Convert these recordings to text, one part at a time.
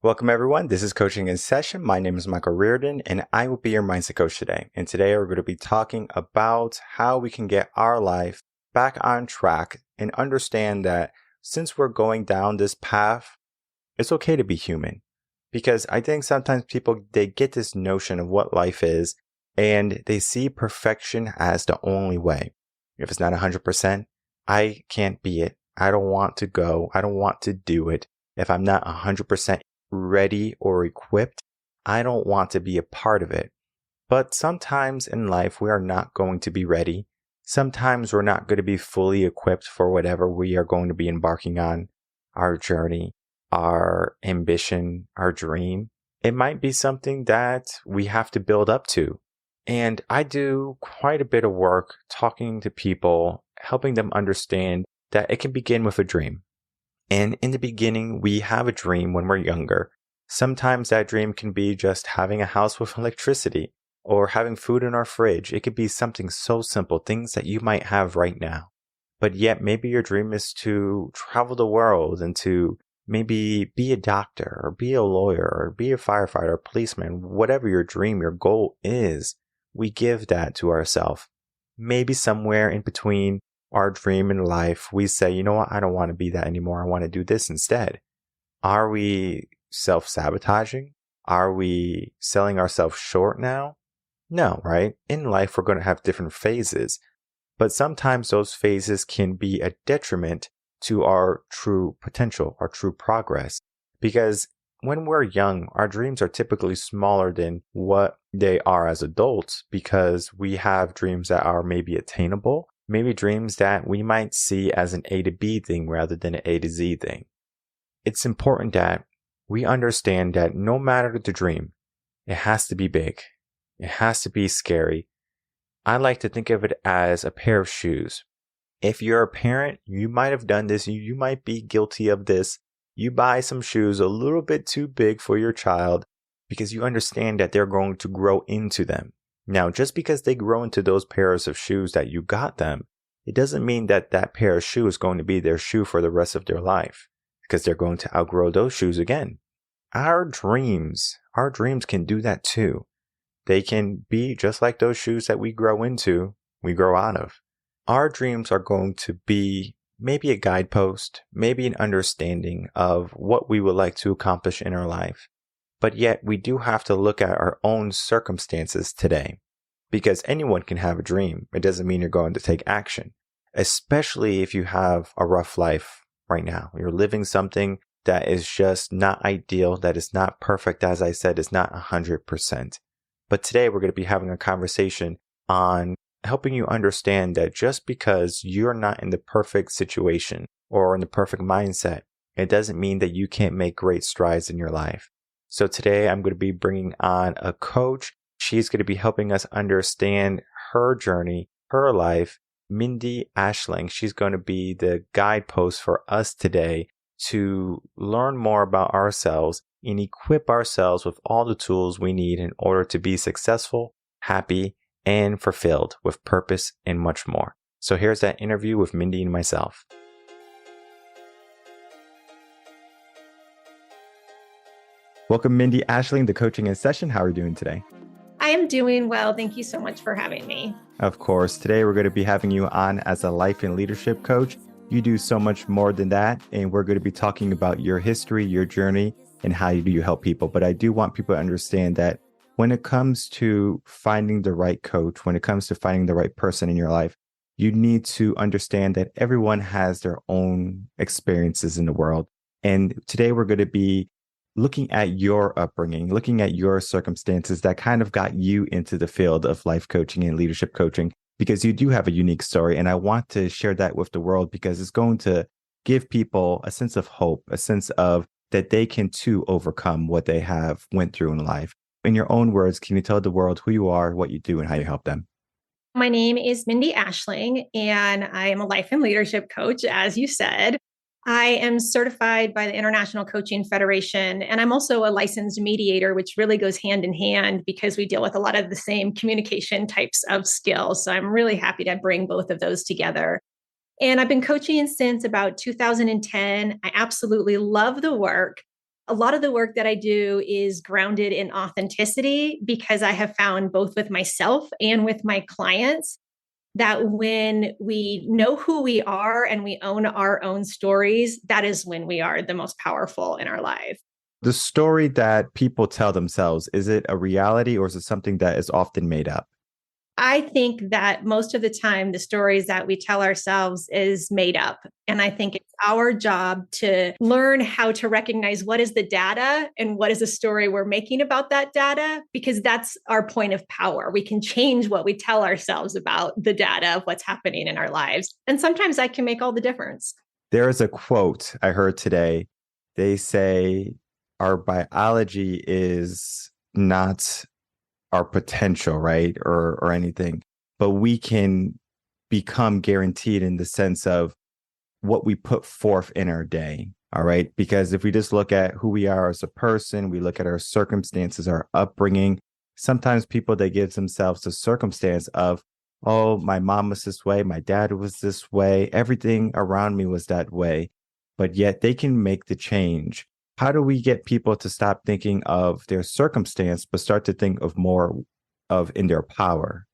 Welcome, everyone. This is Coaching in Session. My name is Michael Rearden, and I will be your mindset coach today. And today we're going to be talking about how we can get our life back on track and understand that since we're going down this path, it's okay to be human. Because I think sometimes people, they get this notion of what life is, and they see perfection as the only way. If it's not 100%, I can't be it. I don't want to go. I don't want to do it. If I'm not 100% ready or equipped, I don't want to be a part of it. But sometimes in life, we are not going to be ready. Sometimes we're not going to be fully equipped for whatever we are going to be embarking on, our journey, our ambition, our dream. It might be something that we have to build up to. And I do quite a bit of work talking to people, helping them understand that it can begin with a dream. And in the beginning, we have a dream when we're younger. Sometimes that dream can be just having a house with electricity or having food in our fridge. It could be something so simple, things that you might have right now. But yet maybe your dream is to travel the world and to maybe be a doctor or be a lawyer or be a firefighter or policeman. Whatever your dream, your goal is, we give that to ourselves. Maybe somewhere in between our dream in life, we say, you know what, I don't want to be that anymore. I want to do this instead. Are we self-sabotaging? Are we selling ourselves short now? No, right? In life, we're going to have different phases, but sometimes those phases can be a detriment to our true potential, our true progress, because when we're young, our dreams are typically smaller than what they are as adults because we have dreams that are maybe attainable, maybe dreams that we might see as an A to B thing rather than an A to Z thing. It's important that we understand that no matter the dream, it has to be big. It has to be scary. I like to think of it as a pair of shoes. If you're a parent, you might have done this. You might be guilty of this. You buy some shoes a little bit too big for your child because you understand that they're going to grow into them. Now, just because they grow into those pairs of shoes that you got them, it doesn't mean that that pair of shoes is going to be their shoe for the rest of their life because they're going to outgrow those shoes again. Our dreams can do that too. They can be just like those shoes that we grow into, we grow out of. Our dreams are going to be maybe a guidepost, maybe an understanding of what we would like to accomplish in our life. But yet we do have to look at our own circumstances today because anyone can have a dream. It doesn't mean you're going to take action, especially if you have a rough life right now. You're living something that is just not ideal, that is not perfect. As I said, is not 100%. But today we're going to be having a conversation on helping you understand that just because you're not in the perfect situation or in the perfect mindset, it doesn't mean that you can't make great strides in your life. So today I'm going to be bringing on a coach. She's going to be helping us understand her journey, her life. Mindy Aisling, she's going to be the guidepost for us today to learn more about ourselves and equip ourselves with all the tools we need in order to be successful, happy, and fulfilled with purpose and much more. So here's that interview with Mindy and myself. Welcome, Mindy Aisling, to Coaching in Session. How are you doing today? I am doing well. Thank you so much for having me. Of course. Today we're going to be having you on as a life and leadership coach. You do so much more than that, and we're going to be talking about your history, your journey, and how you help people. But I do want people to understand that when it comes to finding the right coach, when it comes to finding the right person in your life, you need to understand that everyone has their own experiences in the world. And today we're going to be looking at your upbringing, looking at your circumstances that kind of got you into the field of life coaching and leadership coaching, because you do have a unique story. And I want to share that with the world because it's going to give people a sense of hope, a sense of that they can too overcome what they have went through in life. In your own words, can you tell the world who you are, what you do, and how you help them? My name is Mindy Aisling, and I am a life and leadership coach, as you said. I am certified by the International Coaching Federation, and I'm also a licensed mediator, which really goes hand in hand because we deal with a lot of the same communication types of skills. So I'm really happy to bring both of those together. And I've been coaching since about 2010. I absolutely love the work. A lot of the work that I do is grounded in authenticity because I have found both with myself and with my clients that when we know who we are and we own our own stories, that is when we are the most powerful in our life. The story that people tell themselves, is it a reality or is it something that is often made up? I think that most of the time, the stories that we tell ourselves is made up. And I think it's our job to learn how to recognize what is the data and what is the story we're making about that data, because that's our point of power. We can change what we tell ourselves about the data of what's happening in our lives. And sometimes that can make all the difference. There is a quote I heard today. They say, our biology is not our potential, right? Or anything, but we can become guaranteed in the sense of what we put forth in our day. All right. Because if we just look at who we are as a person, we look at our circumstances, our upbringing. Sometimes people they give themselves the circumstance of, oh, my mom was this way, my dad was this way, everything around me was that way, but yet they can make the change. How do we get people to stop thinking of their circumstance, but start to think of more of in their power?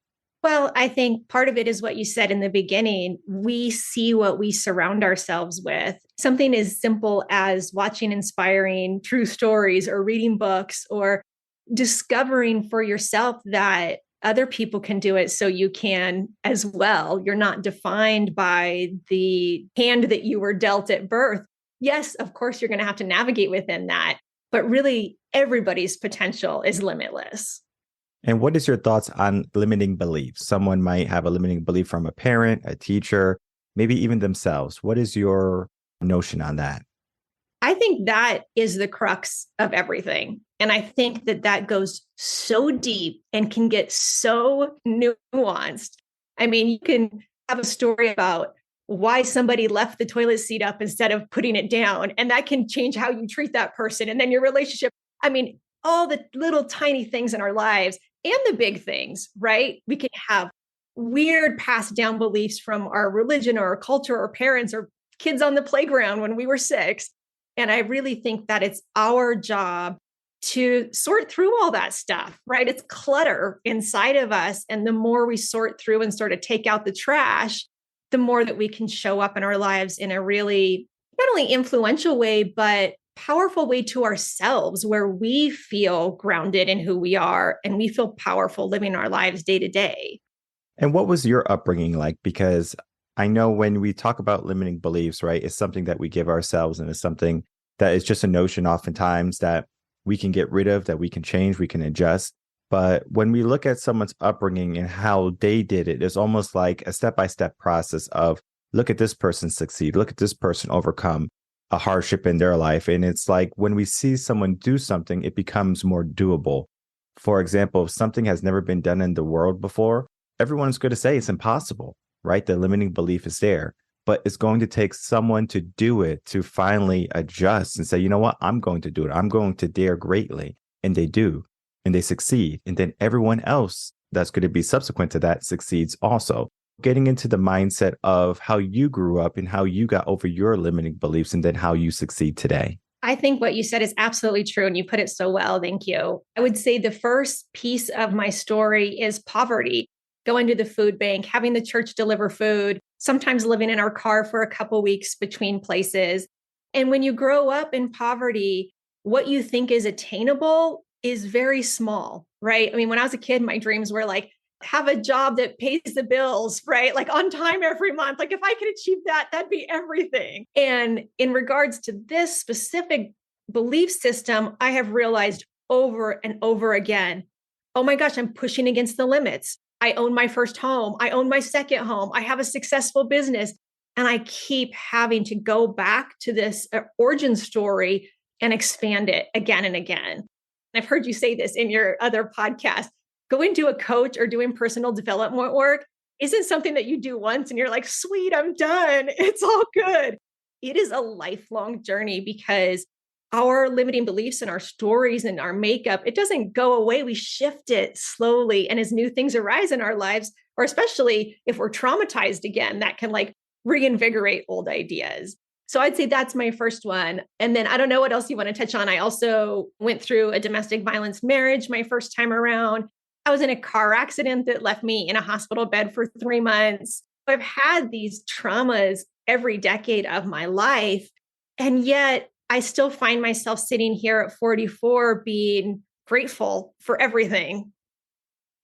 Well, I think part of it is what you said in the beginning. We see what we surround ourselves with. Something as simple as watching inspiring true stories or reading books or discovering for yourself that other people can do it so you can as well. You're not defined by the hand that you were dealt at birth. Yes, of course, you're going to have to navigate within that, but really everybody's potential is limitless. And what is your thoughts on limiting beliefs? Someone might have a limiting belief from a parent, a teacher, maybe even themselves. What is your notion on that? I think that is the crux of everything. And I think that that goes so deep and can get so nuanced. I mean, you can have a story about why somebody left the toilet seat up instead of putting it down, and that can change how you treat that person. And then your relationship. I mean, all the little tiny things in our lives and the big things, right? We can have weird passed down beliefs from our religion or our culture or parents or kids on the playground when we were 6. And I really think that it's our job to sort through all that stuff, right? It's clutter inside of us. And the more we sort through and sort of take out the trash, the more that we can show up in our lives in a really not only influential way, but powerful way to ourselves, where we feel grounded in who we are and we feel powerful living our lives day to day. And what was your upbringing like? Because I know when we talk about limiting beliefs, right, it's something that we give ourselves and it's something that is just a notion oftentimes that we can get rid of, that we can change, we can adjust. But when we look at someone's upbringing and how they did it, it's almost like a step-by-step process of look at this person succeed, look at this person overcome a hardship in their life. And it's like when we see someone do something, it becomes more doable. For example, if something has never been done in the world before, everyone's going to say it's impossible, right? The limiting belief is there, but it's going to take someone to do it to finally adjust and say, you know what, I'm going to do it. I'm going to dare greatly. And they do, and they succeed. And then everyone else that's going to be subsequent to that succeeds also. Getting into the mindset of how you grew up and how you got over your limiting beliefs and then how you succeed today. I think what you said is absolutely true. And you put it so well. Thank you. I would say the first piece of my story is poverty. Going to the food bank, having the church deliver food, sometimes living in our car for a couple weeks between places. And when you grow up in poverty, what you think is attainable is very small, right? I mean, when I was a kid, my dreams were like, have a job that pays the bills, right? Like on time every month. Like if I could achieve that, that'd be everything. And in regards to this specific belief system, I have realized over and over again, oh my gosh, I'm pushing against the limits. I own my first home. I own my second home. I have a successful business. And I keep having to go back to this origin story and expand it again and again. I've heard you say this in your other podcast. Going to a coach or doing personal development work isn't something that you do once and you're like, sweet, I'm done. It's all good. It is a lifelong journey because our limiting beliefs and our stories and our makeup, it doesn't go away. We shift it slowly. And as new things arise in our lives, or especially if we're traumatized again, that can like reinvigorate old ideas. So I'd say that's my first one. And then I don't know what else you want to touch on. I also went through a domestic violence marriage my first time around. I was in a car accident that left me in a hospital bed for 3 months. I've had these traumas every decade of my life. And yet I still find myself sitting here at 44 being grateful for everything.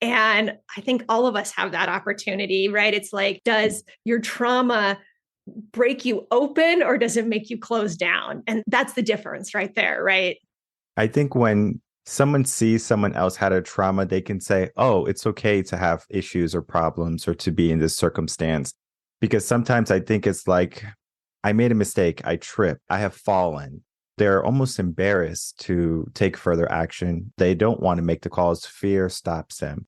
And I think all of us have that opportunity, right? It's like, does your trauma break you open or does it make you close down? And that's the difference right there, right? I think when someone sees someone else had a trauma, they can say, oh, it's okay to have issues or problems or to be in this circumstance. Because sometimes I think it's like, I made a mistake, I tripped, I have fallen. They're almost embarrassed to take further action. They don't want to make the calls. Fear stops them.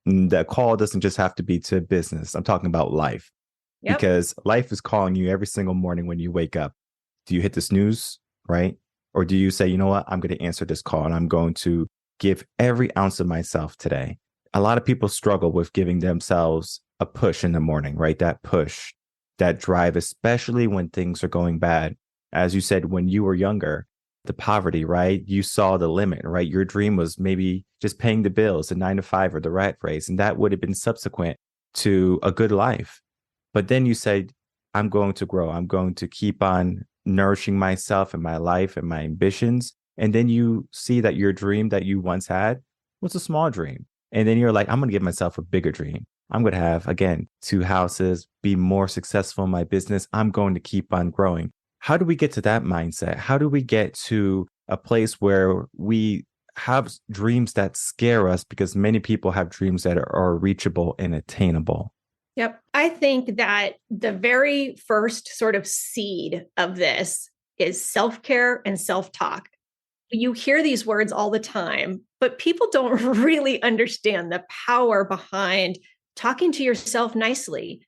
And the call doesn't just have to be to business. I'm talking about life. Yep. Because life is calling you every single morning when you wake up. Do you hit the snooze, right? Or do you say, you know what, I'm going to answer this call and I'm going to give every ounce of myself today? A lot of people struggle with giving themselves a push in the morning, right? That push, that drive, especially when things are going bad. As you said, when you were younger, the poverty, right? You saw the limit, right? Your dream was maybe just paying the bills, the 9 to 5 or the rat race. And that would have been subsequent to a good life. But then you said, I'm going to grow. I'm going to keep on nourishing myself and my life and my ambitions. And then you see that your dream that you once had was a small dream. And then you're like, I'm going to give myself a bigger dream. I'm going to have, again, 2 houses, be more successful in my business. I'm going to keep on growing. How do we get to that mindset? How do we get to a place where we have dreams that scare us? Because many people have dreams that are reachable and attainable. Yep. I think that the very first sort of seed of this is self-care and self-talk. You hear these words all the time, but people don't really understand the power behind talking to yourself nicely.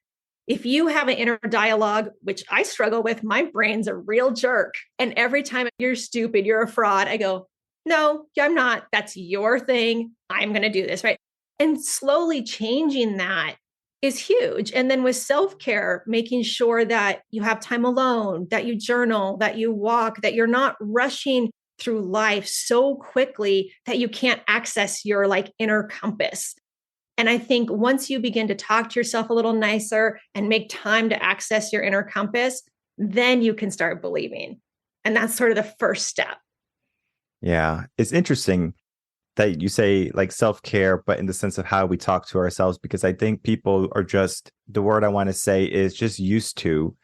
If you have an inner dialogue, which I struggle with, my brain's a real jerk. And every time you're stupid, you're a fraud, I go, no, I'm not. That's your thing. I'm going to do this, right? And slowly changing that is huge. And then with self-care, making sure that you have time alone, that you journal, that you walk, that you're not rushing through life so quickly that you can't access your like inner compass. And I think once you begin to talk to yourself a little nicer and make time to access your inner compass, then you can start believing. And that's sort of the first step. Yeah, it's interesting that you say like self-care, but in the sense of how we talk to ourselves, because I think people are just, the word I want to say is just used to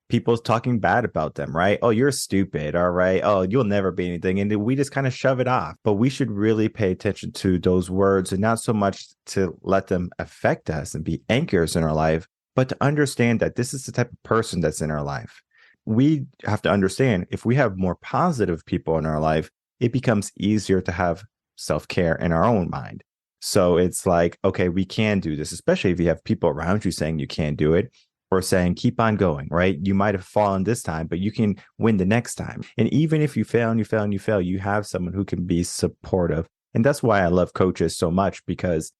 people talking bad about them, right? Oh, you're stupid. All right. Oh, you'll never be anything. And we just kind of shove it off. But we should really pay attention to those words and not so much to let them affect us and be anchors in our life, but to understand that this is the type of person that's in our life. We have to understand if we have more positive people in our life, it becomes easier to have self-care in our own mind. So it's like, okay, we can do this, especially if you have people around you saying you can't do it or saying, keep on going, right? You might have fallen this time, but you can win the next time. And even if you fail and you fail and you fail, you have someone who can be supportive. And that's why I love coaches so much, because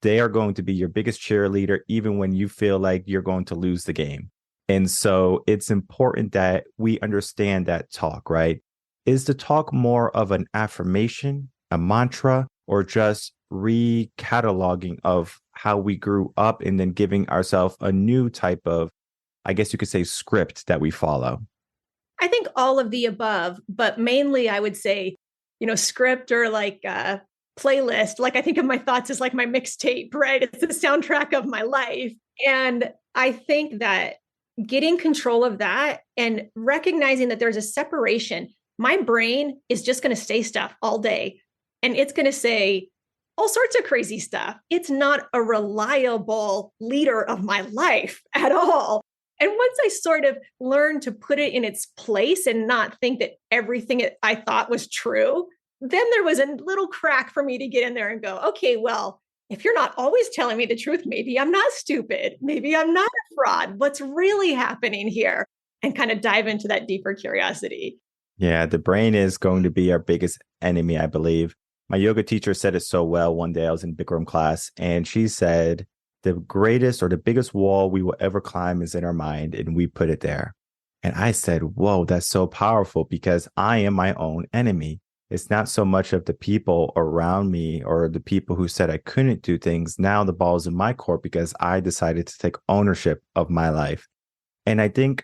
they are going to be your biggest cheerleader, even when you feel like you're going to lose the game. And so it's important that we understand that talk, right? Is the talk more of an affirmation, a mantra, or just recataloging of how we grew up and then giving ourselves a new type of, I guess you could say, script that we follow? I think all of the above, but mainly I would say, script or like a playlist. Like I think of my thoughts as like my mixtape, right? It's the soundtrack of my life. And I think that getting control of that and recognizing that there's a separation, my brain is just going to say stuff all day and it's going to say all sorts of crazy stuff. It's not a reliable leader of my life at all. And once I sort of learned to put it in its place and not think that everything I thought was true, then there was a little crack for me to get in there and go, okay, well, if you're not always telling me the truth, maybe I'm not stupid. Maybe I'm not a fraud. What's really happening here? And kind of dive into that deeper curiosity. Yeah, the brain is going to be our biggest enemy, I believe. My yoga teacher said it so well one day. I was in Bikram class and she said, the greatest or the biggest wall we will ever climb is in our mind, and we put it there. And I said, whoa, that's so powerful because I am my own enemy. It's not so much of the people around me or the people who said I couldn't do things. Now the ball's in my court because I decided to take ownership of my life. And I think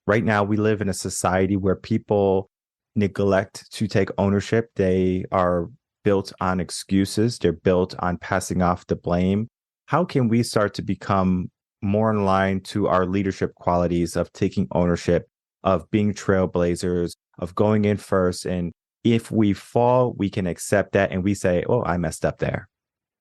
right now we live in a society where people neglect to take ownership. They are built on excuses, they're built on passing off the blame. How can we start to become more in line to our leadership qualities of taking ownership, of being trailblazers, of going in first? And if we fall, we can accept that and we say, oh, I messed up there.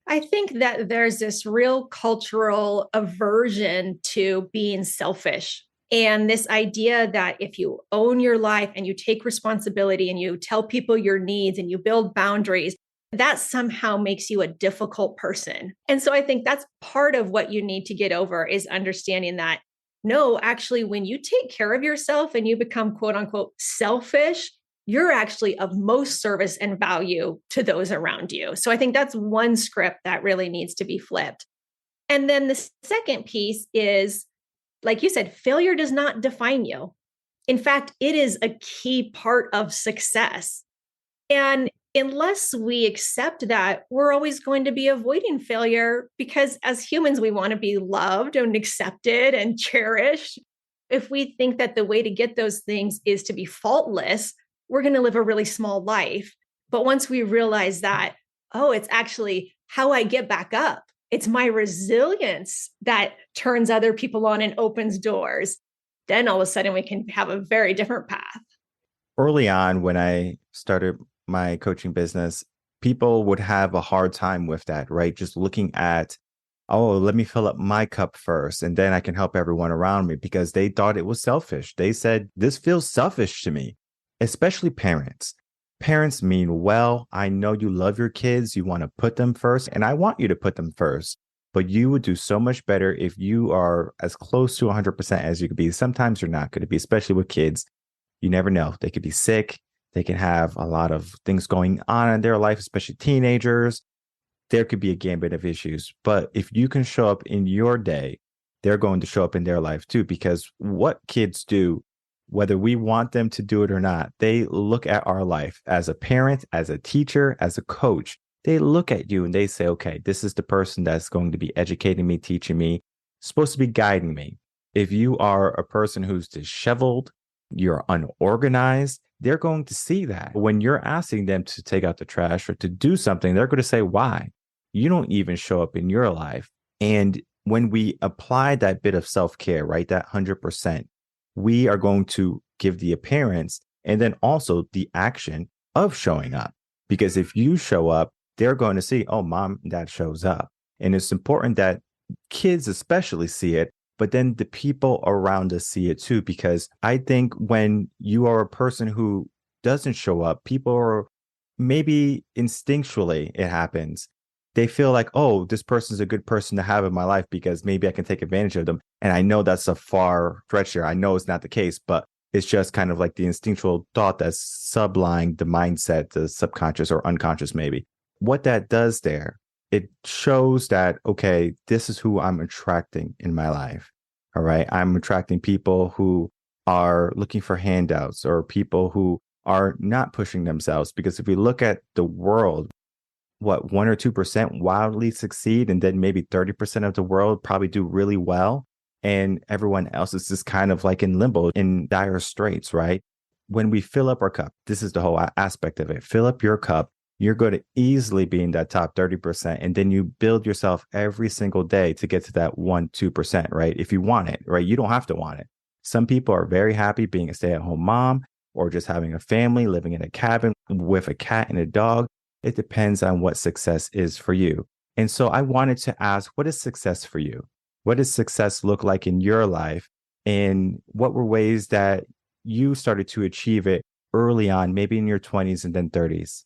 I think that there's this real cultural aversion to being selfish. And this idea that if you own your life and you take responsibility and you tell people your needs and you build boundaries, that somehow makes you a difficult person. And so I think that's part of what you need to get over is understanding that no, actually, when you take care of yourself and you become quote unquote selfish, you're actually of most service and value to those around you. So I think that's one script that really needs to be flipped. And then the second piece is, like you said, failure does not define you. In fact, it is a key part of success. And unless we accept that, we're always going to be avoiding failure because as humans, we want to be loved and accepted and cherished. If we think that the way to get those things is to be faultless, we're going to live a really small life. But once we realize that, oh, it's actually how I get back up, it's my resilience that turns other people on and opens doors, then all of a sudden we can have a very different path. Early on, when I started my coaching business, people would have a hard time with that, right? Just looking at, oh, let me fill up my cup first and then I can help everyone around me because they thought it was selfish. They said, this feels selfish to me, especially parents. Parents mean well. I know you love your kids. You want to put them first, and I want you to put them first. But you would do so much better if you are as close to 100% as you could be. Sometimes you're not going to be, especially with kids. You never know. They could be sick. They can have a lot of things going on in their life, especially teenagers. There could be a gambit of issues. But if you can show up in your day, they're going to show up in their life too. Because what kids do, whether we want them to do it or not, they look at our life as a parent, as a teacher, as a coach. They look at you and they say, okay, this is the person that's going to be educating me, teaching me, supposed to be guiding me. If you are a person who's disheveled, you're unorganized, they're going to see that. When you're asking them to take out the trash or to do something, they're going to say, why? You don't even show up in your life. And when we apply that bit of self-care, right, that 100%, we are going to give the appearance and then also the action of showing up. Because if you show up, they're going to see, oh, mom and dad shows up. And it's important that kids especially see it, but then the people around us see it too. Because I think when you are a person who doesn't show up, people are maybe instinctually it happens. They feel like, oh, this person's a good person to have in my life because maybe I can take advantage of them. And I know that's a far stretch here. I know it's not the case, but it's just kind of like the instinctual thought that's sublying the mindset, the subconscious or unconscious, maybe. What that does there, it shows that, okay, this is who I'm attracting in my life. All right. I'm attracting people who are looking for handouts or people who are not pushing themselves. Because if we look at the world, what, 1 or 2% wildly succeed, and then maybe 30% of the world probably do really well. And everyone else is just kind of like in limbo, in dire straits, right? When we fill up our cup, this is the whole aspect of it. Fill up your cup. You're going to easily be in that top 30%. And then you build yourself every single day to get to that 1, 2%, right? If you want it, right? You don't have to want it. Some people are very happy being a stay-at-home mom or just having a family, living in a cabin with a cat and a dog. It depends on what success is for you. And so I wanted to ask, what is success for you? What does success look like in your life? And what were ways that you started to achieve it early on, maybe in your 20s and then 30s?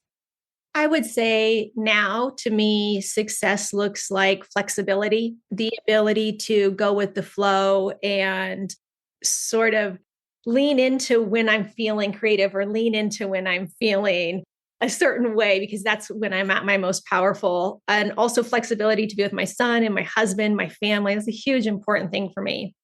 I would say now to me, success looks like flexibility, the ability to go with the flow and sort of lean into when I'm feeling creative or lean into when I'm feeling a certain way, because that's when I'm at my most powerful. And also flexibility to be with my son and my husband, my family. That's a huge important thing for me.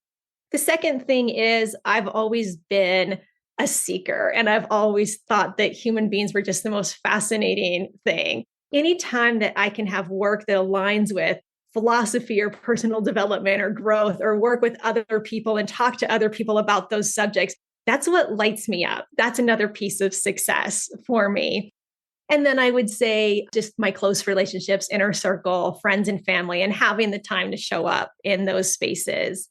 The second thing is I've always been a seeker, and I've always thought that human beings were just the most fascinating thing. Anytime that I can have work that aligns with philosophy or personal development or growth, or work with other people and talk to other people about those subjects, that's what lights me up. That's another piece of success for me. And then I would say just my close relationships, inner circle, friends and family, and having the time to show up in those spaces.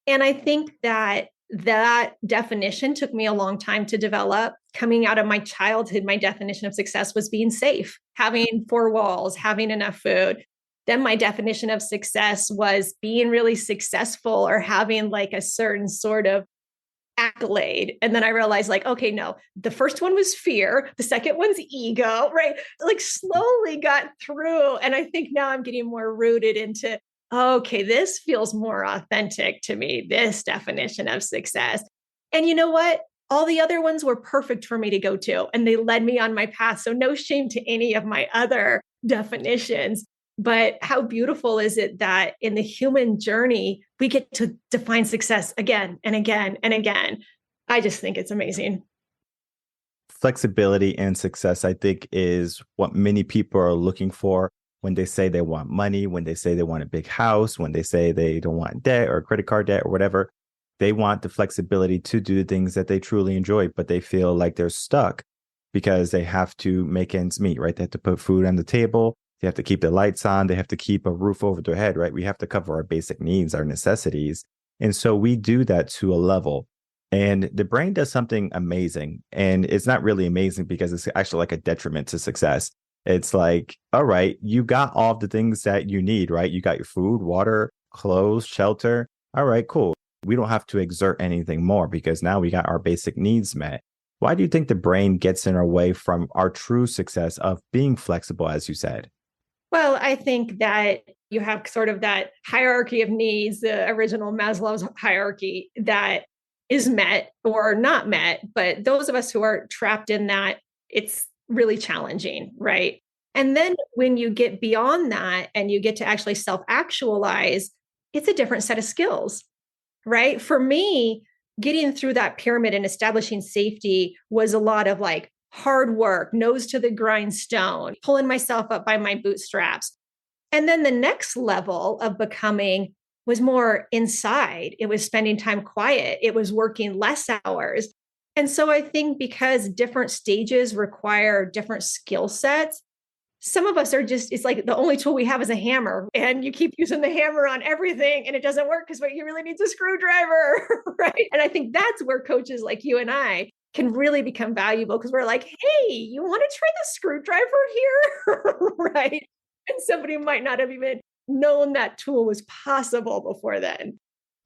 And I think that that definition took me a long time to develop. Coming out of my childhood, my definition of success was being safe, having four walls, having enough food. Then my definition of success was being really successful or having like a certain sort of accolade. And then I realized, like, okay, no, the first one was fear, the second one's ego, right? Like, slowly got through. And I think now I'm getting more rooted into, okay, this feels more authentic to me, this definition of success. And you know what? All the other ones were perfect for me to go to, and they led me on my path. So, no shame to any of my other definitions. But how beautiful is it that in the human journey, we get to define success again and again and again? I just think it's amazing. Flexibility and success, I think, is what many people are looking for when they say they want money, when they say they want a big house, when they say they don't want debt or credit card debt or whatever. They want the flexibility to do the things that they truly enjoy, but they feel like they're stuck because they have to make ends meet, right? They have to put food on the table. They have to keep the lights on. They have to keep a roof over their head, right? We have to cover our basic needs, our necessities. And so we do that to a level. And the brain does something amazing. And it's not really amazing because it's actually like a detriment to success. It's like, all right, you got all the things that you need, right? You got your food, water, clothes, shelter. All right, cool. We don't have to exert anything more because now we got our basic needs met. Why do you think the brain gets in our way from our true success of being flexible, as you said? Well, I think that you have sort of that hierarchy of needs, the original Maslow's hierarchy that is met or not met. But those of us who are trapped in that, it's really challenging, right? And then when you get beyond that and you get to actually self actualize, it's a different set of skills, right? For me, getting through that pyramid and establishing safety was a lot of like hard work, nose to the grindstone, pulling myself up by my bootstraps. And then the next level of becoming was more inside. It was spending time quiet. It was working less hours. And so I think because different stages require different skill sets, some of us are just, it's like the only tool we have is a hammer, and you keep using the hammer on everything and it doesn't work because what you really need is a screwdriver, right? And I think that's where coaches like you and I can really become valuable because we're like, hey, you want to try the screwdriver here? Right? And somebody might not have even known that tool was possible before then.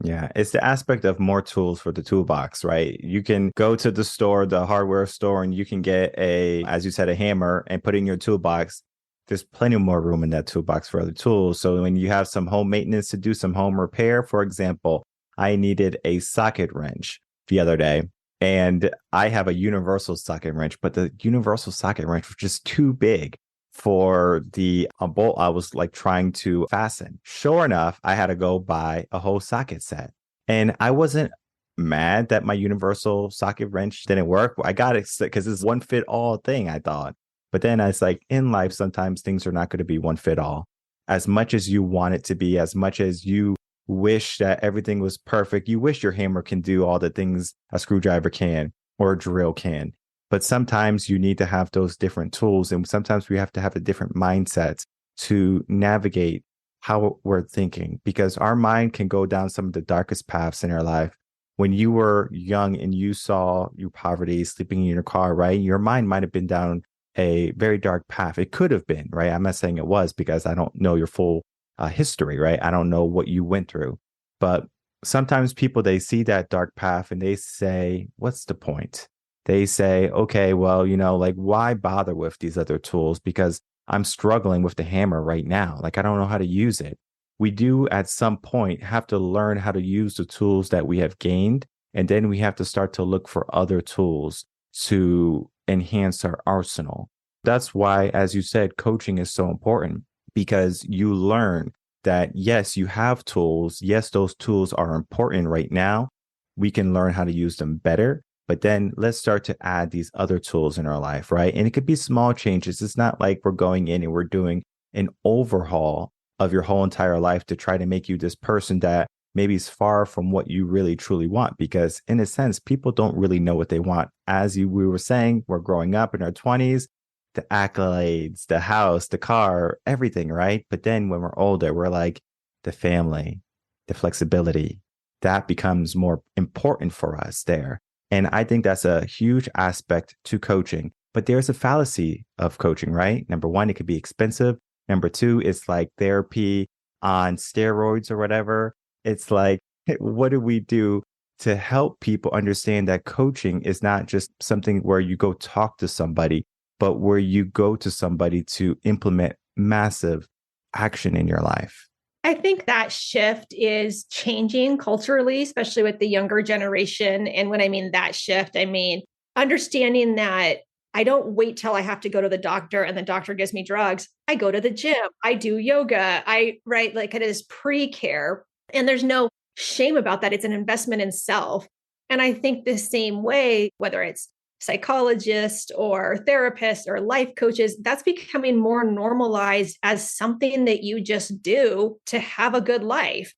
Yeah, it's the aspect of more tools for the toolbox, right? You can go to the store, the hardware store, and you can get as you said, a hammer and put it in your toolbox. There's plenty more room in that toolbox for other tools. So when you have some home maintenance to do, some home repair, for example, I needed a socket wrench the other day, and I have a universal socket wrench, but the universal socket wrench was just too big for the bolt I was like trying to fasten. Sure enough, I had to go buy a whole socket set. And I wasn't mad that my universal socket wrench didn't work. I got it because it's one fit all thing, I thought. But then I was like, in life, sometimes things are not going to be one fit all. As much as you want it to be, as much as you wish that everything was perfect, you wish your hammer can do all the things a screwdriver can or a drill can. But sometimes you need to have those different tools. And sometimes we have to have a different mindset to navigate how we're thinking, because our mind can go down some of the darkest paths in our life. When you were young and you saw your poverty, sleeping in your car, right? Your mind might have been down a very dark path. It could have been, right? I'm not saying it was because I don't know your full history, right? I don't know what you went through. But sometimes people, they see that dark path and they say, what's the point? They say, okay, well, like, why bother with these other tools? Because I'm struggling with the hammer right now. Like, I don't know how to use it. We do at some point have to learn how to use the tools that we have gained. And then we have to start to look for other tools to enhance our arsenal. That's why, as you said, coaching is so important, because you learn that yes, you have tools. Yes, those tools are important right now. We can learn how to use them better. But then let's start to add these other tools in our life, right? And it could be small changes. It's not like we're going in and we're doing an overhaul of your whole entire life to try to make you this person that maybe is far from what you really truly want. Because in a sense, people don't really know what they want. We were saying, we're growing up in our 20s, the accolades, the house, the car, everything, right? But then when we're older, we're like the family, the flexibility, that becomes more important for us there. And I think that's a huge aspect to coaching. But there's a fallacy of coaching, right? Number one, it could be expensive. Number two, it's like therapy on steroids or whatever. It's like, what do we do to help people understand that coaching is not just something where you go talk to somebody, but where you go to somebody to implement massive action in your life? I think that shift is changing culturally, especially with the younger generation. And when I mean that shift, I mean understanding that I don't wait till I have to go to the doctor and the doctor gives me drugs. I go to the gym, I do yoga, right, like it is pre-care. And there's no shame about that. It's an investment in self. And I think the same way, whether it's psychologists or therapists or life coaches, that's becoming more normalized as something that you just do to have a good life.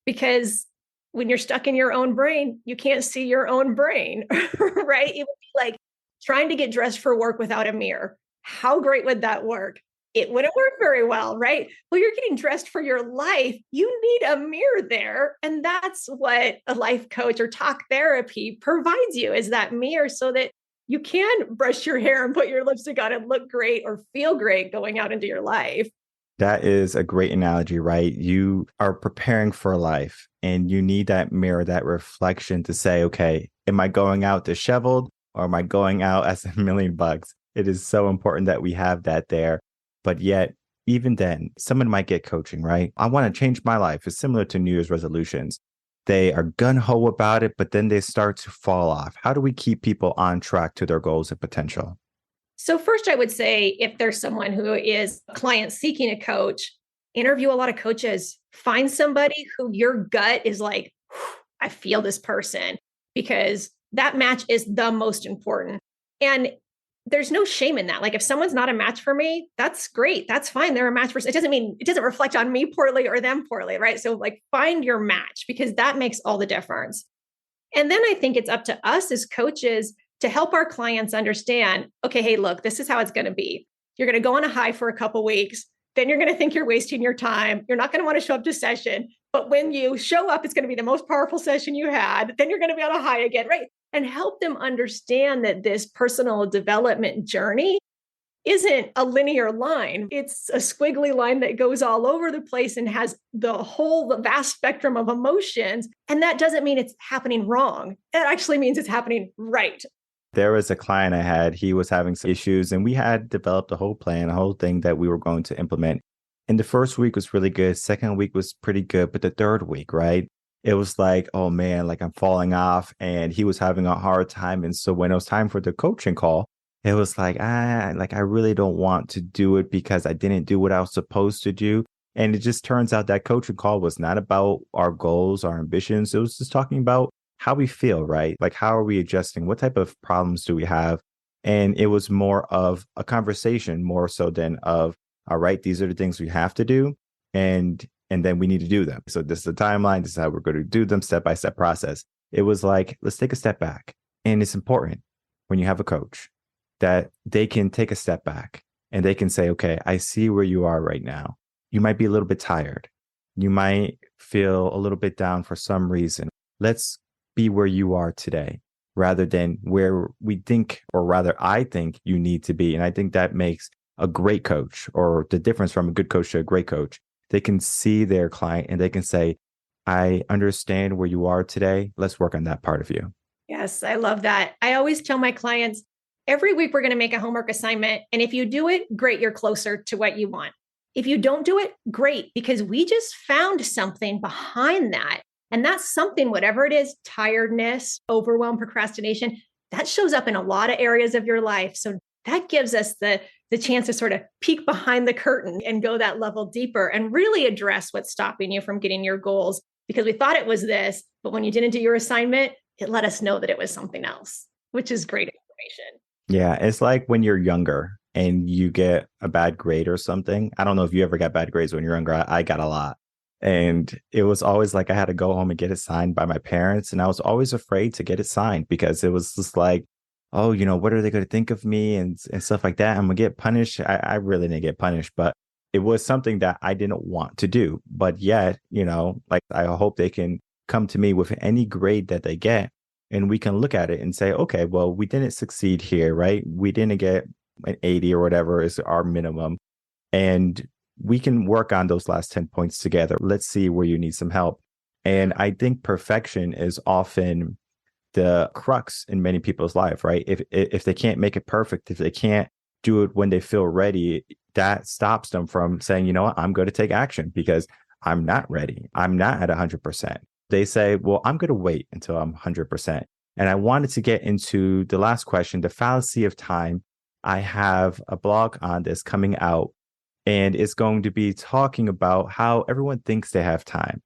Because when you're stuck in your own brain, you can't see your own brain, right? It would be like trying to get dressed for work without a mirror. How great would that work? It wouldn't work very well, right? Well, you're getting dressed for your life. You need a mirror there. And that's what a life coach or talk therapy provides you, is that mirror so that you can brush your hair and put your lipstick on and look great or feel great going out into your life. That is a great analogy, right? You are preparing for life and you need that mirror, that reflection to say, okay, am I going out disheveled or am I going out as $1,000,000? It is so important that we have that there. But yet, even then, someone might get coaching, right? I want to change my life. It's similar to New Year's resolutions. They are gun ho about it, but then they start to fall off. How do we keep people on track to their goals and potential? So, first, I would say if there's someone who is a client seeking a coach, interview a lot of coaches. Find somebody who your gut is like, I feel this person, because that match is the most important. And there's no shame in that. Like if someone's not a match for me, that's great. That's fine. They're a match for, it doesn't mean it doesn't reflect on me poorly or them poorly, right? So like find your match, because that makes all the difference. And then I think it's up to us as coaches to help our clients understand, okay, hey, look, this is how it's going to be. You're going to go on a high for a couple weeks. Then you're going to think you're wasting your time. You're not going to want to show up to session. But when you show up, it's going to be the most powerful session you had. Then you're going to be on a high again, right? And help them understand that this personal development journey isn't a linear line. It's a squiggly line that goes all over the place and has the vast spectrum of emotions. And that doesn't mean it's happening wrong. It actually means it's happening right. There was a client I had, he was having some issues, and we had developed a whole plan, a whole thing that we were going to implement. And the first week was really good. Second week was pretty good. But the third week, right? It was like, oh man, like I'm falling off. And he was having a hard time. And so when it was time for the coaching call, it was like, like I really don't want to do it because I didn't do what I was supposed to do. And it just turns out that coaching call was not about our goals, our ambitions. It was just talking about how we feel, right? Like, how are we adjusting? What type of problems do we have? And it was more of a conversation, more so than of, all right, these are the things we have to do. And then we need to do them. So this is the timeline. This is how we're going to do them, step-by-step process. It was like, let's take a step back. And it's important when you have a coach that they can take a step back and they can say, okay, I see where you are right now. You might be a little bit tired. You might feel a little bit down for some reason. Let's be where you are today rather than where we think, or rather I think you need to be. And I think that makes a great coach, or the difference from a good coach to a great coach. They can see their client and they can say, I understand where you are today. Let's work on that part of you. Yes, I love that. I always tell my clients, every week we're going to make a homework assignment. And if you do it, great, you're closer to what you want. If you don't do it, great, because we just found something behind that. And that's something, whatever it is, tiredness, overwhelm, procrastination, that shows up in a lot of areas of your life. So that gives us the chance to sort of peek behind the curtain and go that level deeper and really address what's stopping you from getting your goals. Because we thought it was this, but when you didn't do your assignment, it let us know that it was something else, which is great information. Yeah, it's like when you're younger and you get a bad grade or something. I don't know if you ever got bad grades when you're younger. I got a lot. And it was always like I had to go home and get it signed by my parents. And I was always afraid to get it signed because it was just like, oh, what are they going to think of me and stuff like that? I'm going to get punished. I really didn't get punished, but it was something that I didn't want to do. But yet, like I hope they can come to me with any grade that they get and we can look at it and say, okay, well, we didn't succeed here, right? We didn't get an 80 or whatever is our minimum. And we can work on those last 10 points together. Let's see where you need some help. And I think perfection is often the crux in many people's life, right? If they can't make it perfect, if they can't do it when they feel ready, that stops them from saying, you know what, I'm going to take action because I'm not ready. I'm not at 100%. They say, well, I'm going to wait until I'm 100%. And I wanted to get into the last question, the fallacy of time. I have a blog on this coming out, and it's going to be talking about how everyone thinks they have time.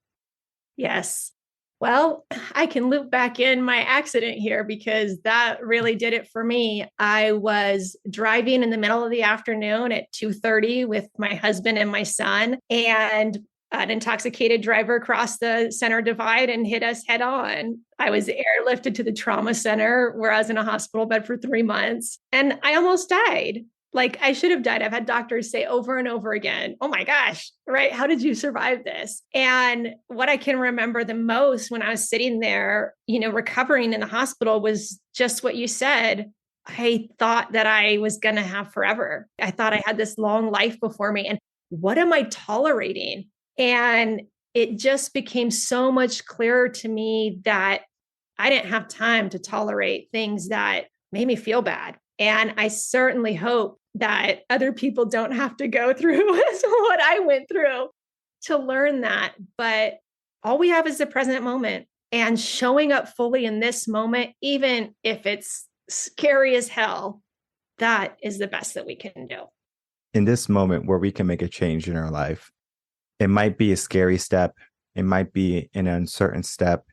Yes. Well, I can loop back in my accident here because that really did it for me. I was driving in the middle of the afternoon at 2:30 with my husband and my son, and an intoxicated driver crossed the center divide and hit us head on. I was airlifted to the trauma center where I was in a hospital bed for 3 months, and I almost died. Like I should have died. I've had doctors say over and over again, oh my gosh, right? How did you survive this? And what I can remember the most when I was sitting there, recovering in the hospital was just what you said. I thought that I was going to have forever. I thought I had this long life before me. And what am I tolerating? And it just became so much clearer to me that I didn't have time to tolerate things that made me feel bad. And I certainly hope that other people don't have to go through what I went through to learn that. But all we have is the present moment, and showing up fully in this moment, even if it's scary as hell, that is the best that we can do. In this moment where we can make a change in our life, it might be a scary step. It might be an uncertain step.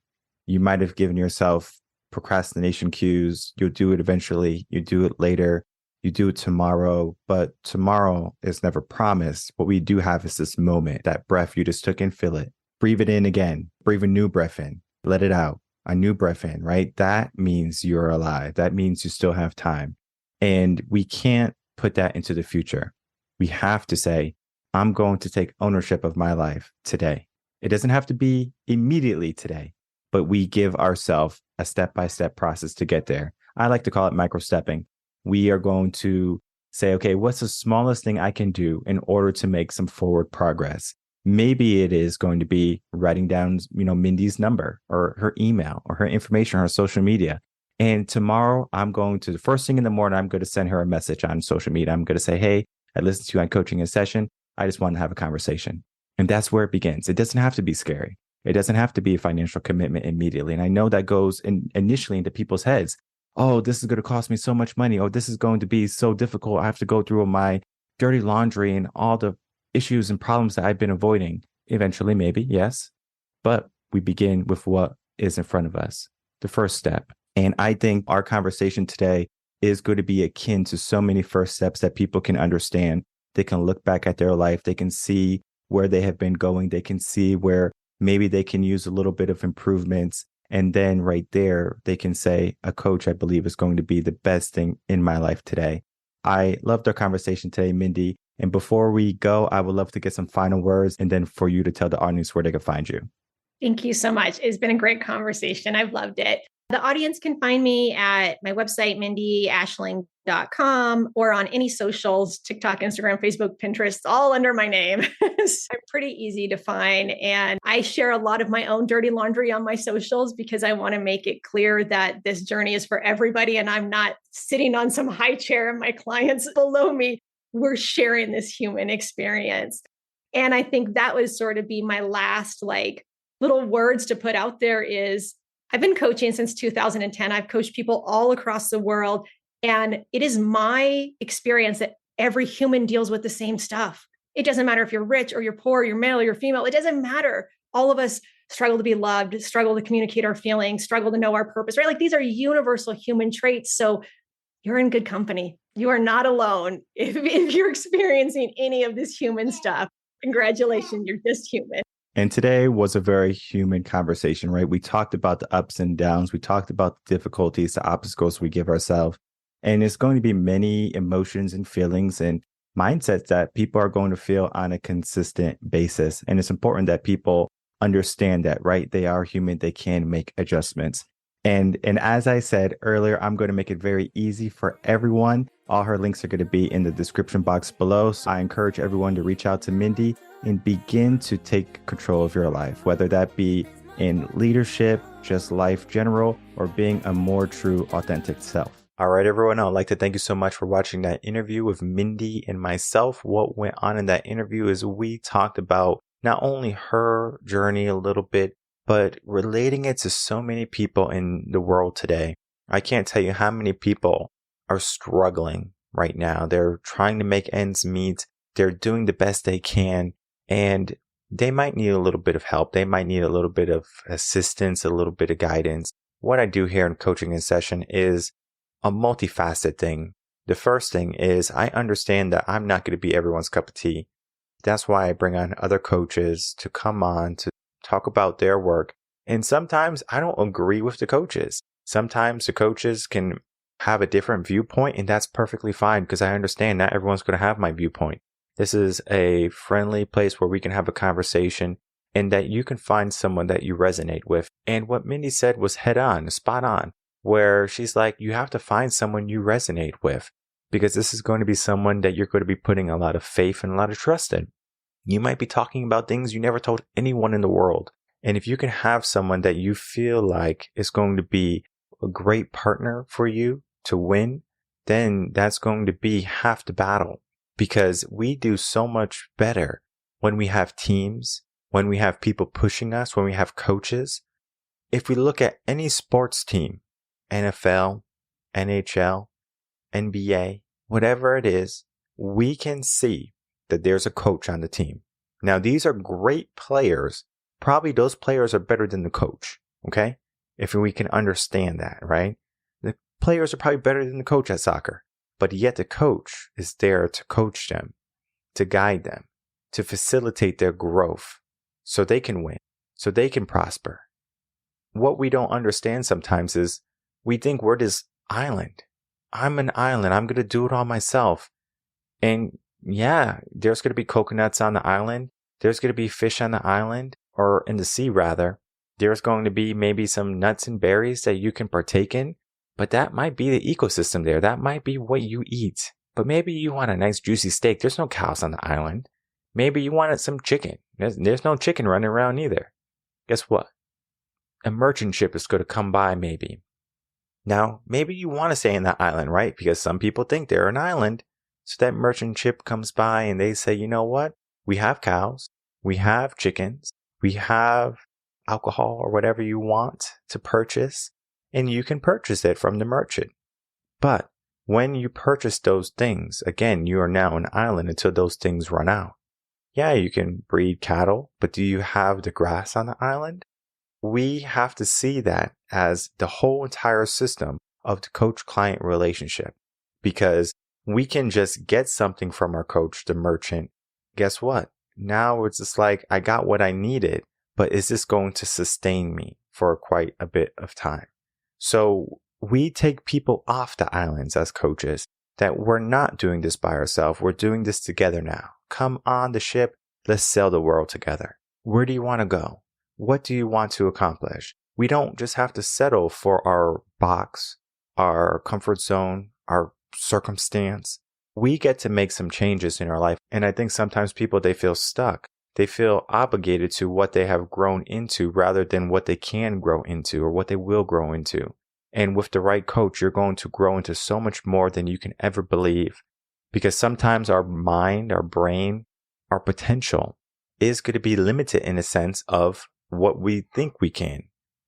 You might have given yourself procrastination cues. You'll do it eventually. You do it later. You do it tomorrow, but tomorrow is never promised. What we do have is this moment, that breath you just took in, feel it. Breathe it in again. Breathe a new breath in. Let it out. A new breath in, right? That means you're alive. That means you still have time. And we can't put that into the future. We have to say, I'm going to take ownership of my life today. It doesn't have to be immediately today, but we give ourselves a step-by-step process to get there. I like to call it micro-stepping. We are going to say, okay, what's the smallest thing I can do in order to make some forward progress? Maybe it is going to be writing down, Mindy's number or her email or her information, her social media. And tomorrow the first thing in the morning, I'm going to send her a message on social media. I'm going to say, hey, I listened to you on Coaching in Session. I just want to have a conversation. And that's where it begins. It doesn't have to be scary. It doesn't have to be a financial commitment immediately. And I know that goes initially into people's heads. Oh, this is going to cost me so much money. Oh, this is going to be so difficult. I have to go through my dirty laundry and all the issues and problems that I've been avoiding. Eventually, maybe, yes. But we begin with what is in front of us, the first step. And I think our conversation today is going to be akin to so many first steps that people can understand. They can look back at their life. They can see where they have been going. They can see where maybe they can use a little bit of improvements. And then right there, they can say, a coach, I believe, is going to be the best thing in my life today. I loved our conversation today, Mindy. And before we go, I would love to get some final words and then for you to tell the audience where they can find you. Thank you so much. It's been a great conversation. I've loved it. The audience can find me at my website, mindyaisling.com, or on any socials, TikTok, Instagram, Facebook, Pinterest, all under my name. So I'm pretty easy to find. And I share a lot of my own dirty laundry on my socials because I want to make it clear that this journey is for everybody. And I'm not sitting on some high chair and my clients below me. We're sharing this human experience. And I think that would sort of be my last little words to put out there is, I've been coaching since 2010. I've coached people all across the world. And it is my experience that every human deals with the same stuff. It doesn't matter if you're rich or you're poor, you're male or you're female. It doesn't matter. All of us struggle to be loved, struggle to communicate our feelings, struggle to know our purpose, right? Like these are universal human traits. So you're in good company. You are not alone. If you're experiencing any of this human stuff, congratulations, you're just human. And today was a very human conversation, right? We talked about the ups and downs. We talked about the difficulties, the obstacles we give ourselves. And it's going to be many emotions and feelings and mindsets that people are going to feel on a consistent basis. And it's important that people understand that, right? They are human. They can make adjustments. And as I said earlier, I'm going to make it very easy for everyone. All her links are going to be in the description box below. So I encourage everyone to reach out to Mindy and begin to take control of your life, whether that be in leadership, just life general, or being a more true, authentic self. All right, everyone, I'd like to thank you so much for watching that interview with Mindy and myself. What went on in that interview is we talked about not only her journey a little bit, but relating it to so many people in the world today. I can't tell you how many people are struggling right now. They're trying to make ends meet. They're doing the best they can, and they might need a little bit of help. They might need a little bit of assistance, a little bit of guidance. What I do here in Coaching in Session is a multifaceted thing. The first thing is I understand that I'm not going to be everyone's cup of tea. That's why I bring on other coaches to come on to talk about their work. And sometimes I don't agree with the coaches. Sometimes the coaches can have a different viewpoint, and that's perfectly fine because I understand not everyone's going to have my viewpoint. This is a friendly place where we can have a conversation and that you can find someone that you resonate with. And what Mindy said was head on, spot on, where she's like, you have to find someone you resonate with because this is going to be someone that you're going to be putting a lot of faith and a lot of trust in. You might be talking about things you never told anyone in the world. And if you can have someone that you feel like is going to be a great partner for you to win, then that's going to be half the battle. Because we do so much better when we have teams, when we have people pushing us, when we have coaches. If we look at any sports team, NFL, NHL, NBA, whatever it is, we can see that there's a coach on the team. Now, these are great players. Probably those players are better than the coach, okay? If we can understand that, right? The players are probably better than the coach at soccer. But yet the coach is there to coach them, to guide them, to facilitate their growth so they can win, so they can prosper. What we don't understand sometimes is we think we're this island. I'm an island. I'm going to do it all myself. And yeah, there's going to be coconuts on the island. There's going to be fish on the island, or in the sea rather. There's going to be maybe some nuts and berries that you can partake in. But that might be the ecosystem there. That might be what you eat. But maybe you want a nice juicy steak. There's no cows on the island. Maybe you wanted some chicken. There's no chicken running around either. Guess what? A merchant ship is going to come by maybe. Now, maybe you want to stay in that island, right? Because some people think they're an island. So that merchant ship comes by and they say, you know what? We have cows. We have chickens. We have alcohol or whatever you want to purchase. And you can purchase it from the merchant. But when you purchase those things, again, you are now an island until those things run out. Yeah, you can breed cattle, but do you have the grass on the island? We have to see that as the whole entire system of the coach-client relationship. Because we can just get something from our coach, the merchant. Guess what? Now it's just like, I got what I needed, but is this going to sustain me for quite a bit of time? So we take people off the islands as coaches, that we're not doing this by ourselves. We're doing this together now. Come on the ship. Let's sail the world together. Where do you want to go? What do you want to accomplish? We don't just have to settle for our box, our comfort zone, our circumstance. We get to make some changes in our life. And I think sometimes people, they feel stuck. They feel obligated to what they have grown into rather than what they can grow into or what they will grow into. And with the right coach, you're going to grow into so much more than you can ever believe. Because sometimes our mind, our brain, our potential is going to be limited in a sense of what we think we can.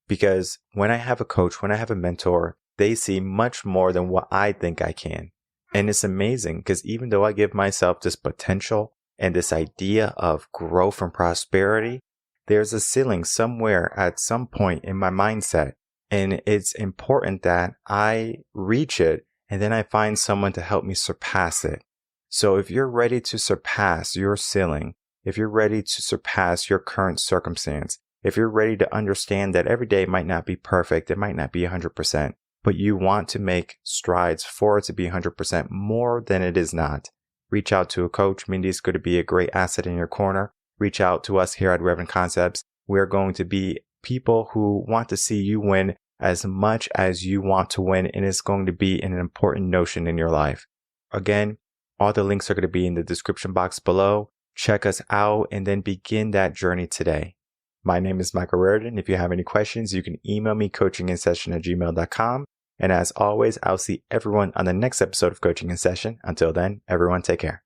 Because when I have a coach, when I have a mentor, they see much more than what I think I can. And it's amazing because even though I give myself this potential and this idea of growth and prosperity, there's a ceiling somewhere at some point in my mindset. And it's important that I reach it and then I find someone to help me surpass it. So if you're ready to surpass your ceiling, if you're ready to surpass your current circumstance, if you're ready to understand that every day might not be perfect, it might not be 100%, but you want to make strides for it to be 100% more than it is not, reach out to a coach. Mindy is going to be a great asset in your corner. Reach out to us here at Reven Concepts. We're going to be people who want to see you win as much as you want to win, and it's going to be an important notion in your life. Again, all the links are going to be in the description box below. Check us out and then begin that journey today. My name is Michael Rearden. If you have any questions, you can email me coachinginsession@gmail.com. And as always, I'll see everyone on the next episode of Coaching in Session. Until then, everyone take care.